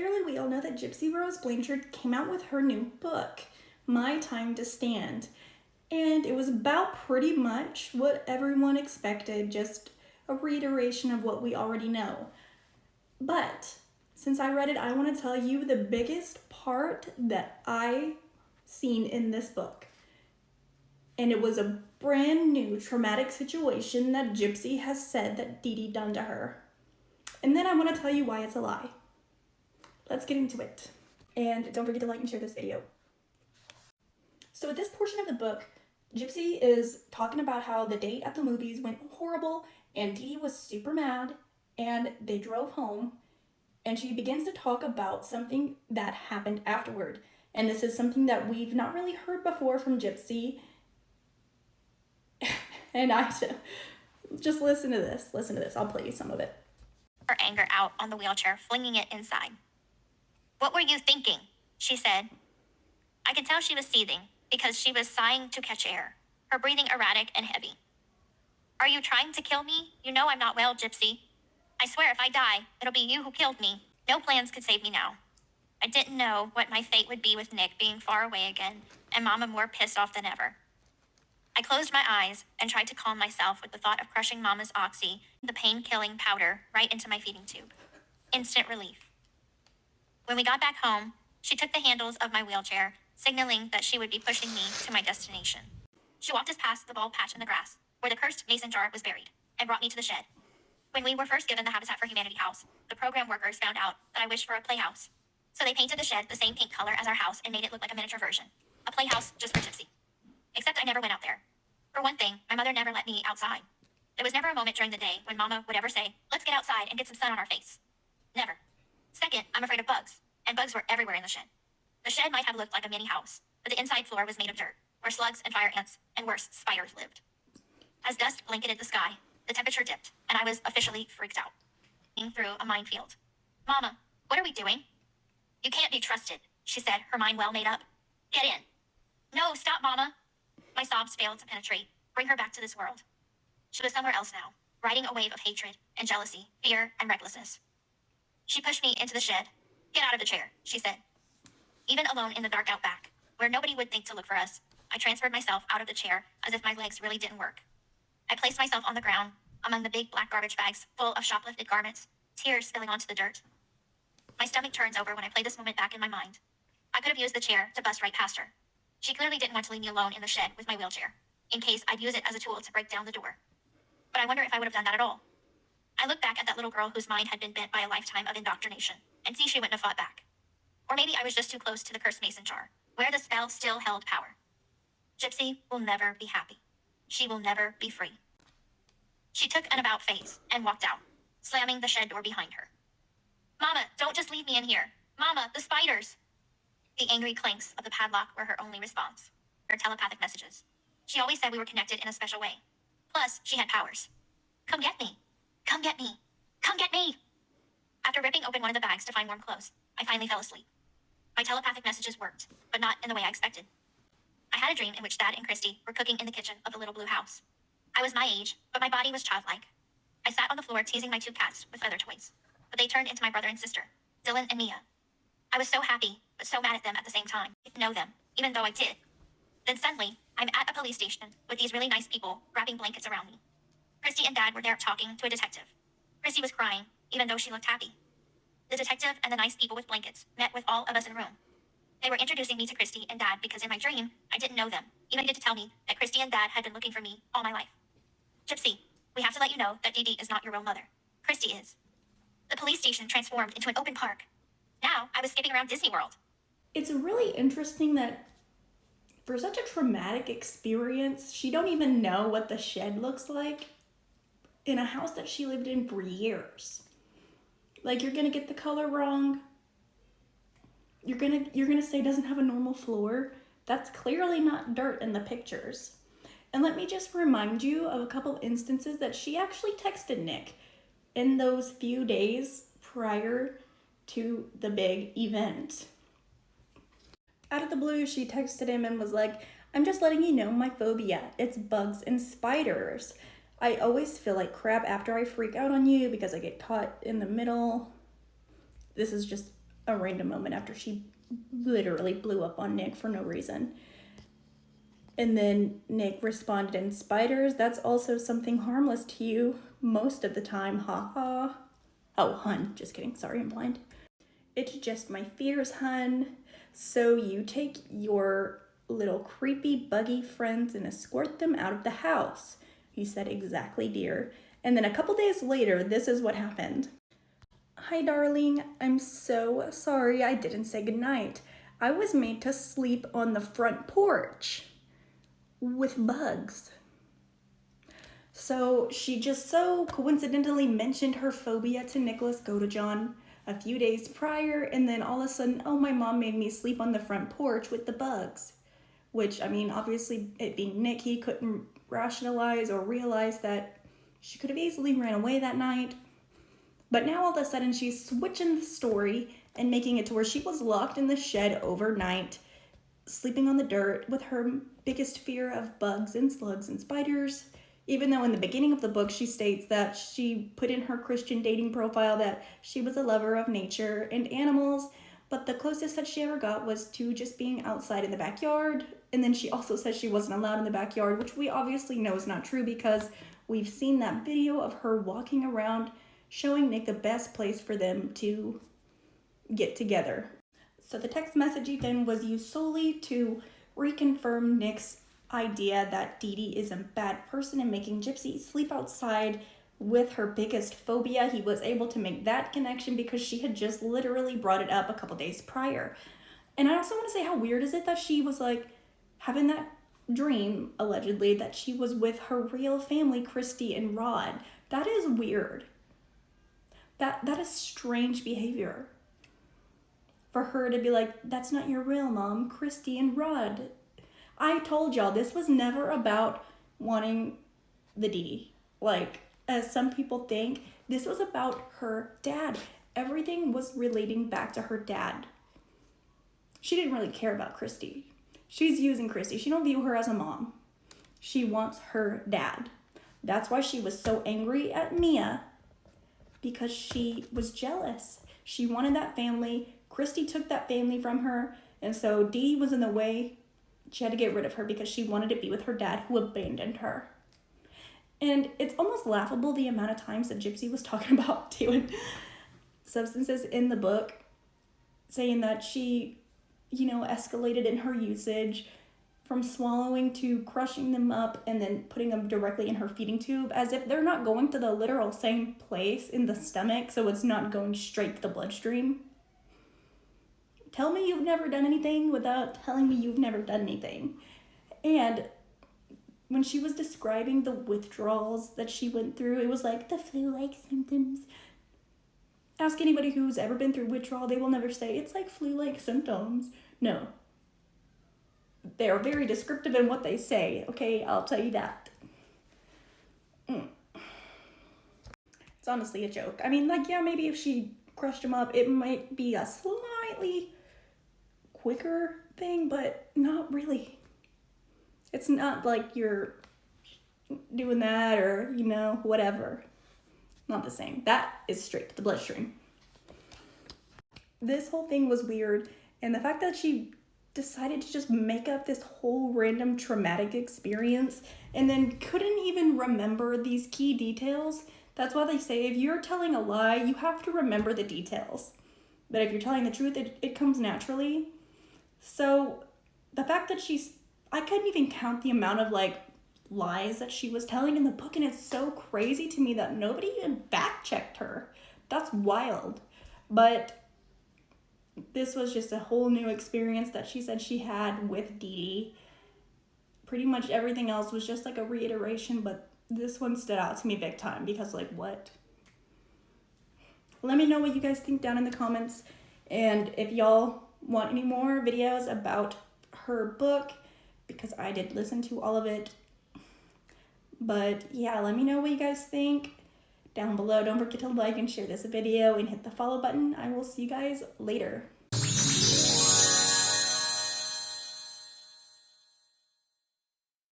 clearly we all know that Gypsy Rose Blanchard came out with her new book, My Time to Stand. And it was about pretty much what everyone expected, just a reiteration of what we already know. But since I read it, I want to tell you the biggest part that I seen in this book. And it was a brand new traumatic situation that Gypsy has said that Dee Dee done to her. And then I want to tell you why it's a lie. Let's get into it. And don't forget to like and share this video. So at this portion of the book, Gypsy is talking about how the date at the movies went horrible and Dee Dee was super mad and they drove home, and she begins to talk about something that happened afterward. And this is something that we've not really heard before from Gypsy. And I just listen to this. Listen to this. I'll play you some of it. Her anger out on the wheelchair, flinging it inside. "What were you thinking?" she said. I could tell she was seething because she was sighing to catch air, her breathing erratic and heavy. "Are you trying to kill me? You know I'm not well, Gypsy. I swear if I die, it'll be you who killed me. No plans could save me now." I didn't know what my fate would be with Nick being far away again, and Mama more pissed off than ever. I closed my eyes and tried to calm myself with the thought of crushing Mama's oxy, the pain-killing powder, right into my feeding tube. Instant relief. When we got back home, she took the handles of my wheelchair, signaling that she would be pushing me to my destination. She walked us past the bald patch in the grass, where the cursed mason jar was buried, and brought me to the shed. When we were first given the Habitat for Humanity house, the program workers found out that I wished for a playhouse. So they painted the shed the same pink color as our house and made it look like a miniature version. A playhouse just for Gypsy. Except I never went out there. For one thing, my mother never let me outside. There was never a moment during the day when Mama would ever say, "Let's get outside and get some sun on our face." Never. Second, I'm afraid of bugs, and bugs were everywhere in the shed. The shed might have looked like a mini house, but the inside floor was made of dirt, where slugs and fire ants, and worse, spiders lived. As dust blanketed the sky, the temperature dipped, and I was officially freaked out. Through a minefield. "Mama, what are we doing?" "You can't be trusted," she said, her mind well made up. "Get in." "No, stop, Mama." My sobs failed to penetrate, bring her back to this world. She was somewhere else now, riding a wave of hatred and jealousy, fear and recklessness. She pushed me into the shed. "Get out of the chair," she said. Even alone in the dark out back, where nobody would think to look for us, I transferred myself out of the chair as if my legs really didn't work. I placed myself on the ground, among the big black garbage bags full of shoplifted garments, tears spilling onto the dirt. My stomach turns over when I play this moment back in my mind. I could have used the chair to bust right past her. She clearly didn't want to leave me alone in the shed with my wheelchair, in case I'd use it as a tool to break down the door. But I wonder if I would have done that at all. I look back at that little girl whose mind had been bent by a lifetime of indoctrination, and see she wouldn't have fought back. Or maybe I was just too close to the cursed mason jar, where the spell still held power. Gypsy will never be happy. She will never be free. She took an about face and walked out, slamming the shed door behind her. "Mama, don't just leave me in here. Mama, the spiders." The angry clanks of the padlock were her only response. Her telepathic messages. She always said we were connected in a special way. Plus, she had powers. "Come get me. Come get me. Come get me." After ripping open one of the bags to find warm clothes, I finally fell asleep. My telepathic messages worked, but not in the way I expected. I had a dream in which Dad and Christy were cooking in the kitchen of the little blue house. I was my age, but my body was childlike. I sat on the floor teasing my two cats with feather toys, but they turned into my brother and sister, Dylan and Mia. I was so happy, but so mad at them at the same time. I didn't know them, even though I did. Then suddenly, I'm at a police station with these really nice people wrapping blankets around me. Christy and Dad were there talking to a detective. Christy was crying, even though she looked happy. The detective and the nice people with blankets met with all of us in a room. They were introducing me to Christy and Dad because in my dream, I didn't know them, even get to tell me that Christy and Dad had been looking for me all my life. "Gypsy, we have to let you know that Dee Dee is not your real mother. Christy is." The police station transformed into an open park. Now, I was skipping around Disney World. It's really interesting that for such a traumatic experience, she don't even know what the shed looks like in a house that she lived in for years. Like, you're gonna get the color wrong. You're gonna say it doesn't have a normal floor. That's clearly not dirt in the pictures. And let me just remind you of a couple instances that she actually texted Nick in those few days prior to the big event. Out of the blue, she texted him and was like, "I'm just letting you know my phobia. It's bugs and spiders. I always feel like crap after I freak out on you because I get caught in the middle." This is just a random moment after she literally blew up on Nick for no reason. And then Nick responded in spiders. That's also something harmless to you most of the time. Ha ha. Oh, hun. Just kidding. Sorry, I'm blind. It's just my fears, hun. So you take your little creepy buggy friends and escort them out of the house. He said, exactly, dear. And then a couple days later, this is what happened. Hi, darling. I'm so sorry I didn't say goodnight. I was made to sleep on the front porch with bugs. So she just so coincidentally mentioned her phobia to Nicholas Godejohn a few days prior, and then all of a sudden, oh, my mom made me sleep on the front porch with the bugs. Which, I mean, obviously, it being Nick, he couldn't rationalize or realize that she could have easily ran away that night. But now all of a sudden, she's switching the story and making it to where she was locked in the shed overnight, sleeping on the dirt with her biggest fear of bugs and slugs and spiders. Even though in the beginning of the book, she states that she put in her Christian dating profile that she was a lover of nature and animals, but the closest that she ever got was to just being outside in the backyard. And then she also says she wasn't allowed in the backyard, which we obviously know is not true because we've seen that video of her walking around showing Nick the best place for them to get together. So the text messaging then was used solely to reconfirm Nick's idea that Dee Dee is a bad person and making Gypsy sleep outside with her biggest phobia. He was able to make that connection because she had just literally brought it up a couple days prior. And I also want to say, how weird is it that she was like having that dream, allegedly, that she was with her real family, Christy and Rod. That is weird. That is strange behavior. For her to be like, that's not your real mom, Christy and Rod. I told y'all, this was never about wanting the Dee Dee. Like, as some people think, this was about her dad. Everything was relating back to her dad. She didn't really care about Christy. She's using Christy. She don't view her as a mom. She wants her dad. That's why she was so angry at Mia, because she was jealous. She wanted that family. Christy took that family from her, and so Dee Dee was in the way. She had to get rid of her because she wanted to be with her dad, who abandoned her. And it's almost laughable the amount of times that Gypsy was talking about doing substances in the book, saying that she, escalated in her usage from swallowing to crushing them up and then putting them directly in her feeding tube, as if they're not going to the literal same place in the stomach, so it's not going straight to the bloodstream. Tell me you've never done anything without telling me you've never done anything. And when she was describing the withdrawals that she went through, it was like the flu-like symptoms. Ask anybody who's ever been through withdrawal, they will never say, it's like flu-like symptoms. No. They are very descriptive in what they say, okay? I'll tell you that. It's honestly a joke. I mean, maybe if she crushed him up, it might be a slightly quicker thing, but not really. It's not like you're doing that or, whatever. Not the same. That is straight to the bloodstream. This whole thing was weird, and the fact that she decided to just make up this whole random traumatic experience and then couldn't even remember these key details. That's why they say if you're telling a lie, you have to remember the details. But if you're telling the truth, it comes naturally. So the fact that I couldn't even count the amount of lies that she was telling in the book, and it's so crazy to me that nobody even back-checked her. That's wild. But this was just a whole new experience that she said she had with Dee Dee. Pretty much everything else was just a reiteration, but this one stood out to me big time because what? Let me know what you guys think down in the comments, and if y'all want any more videos about her book, because I did listen to all of it. But yeah, let me know what you guys think down below. Don't forget to like and share this video and hit the follow button. I will see you guys later.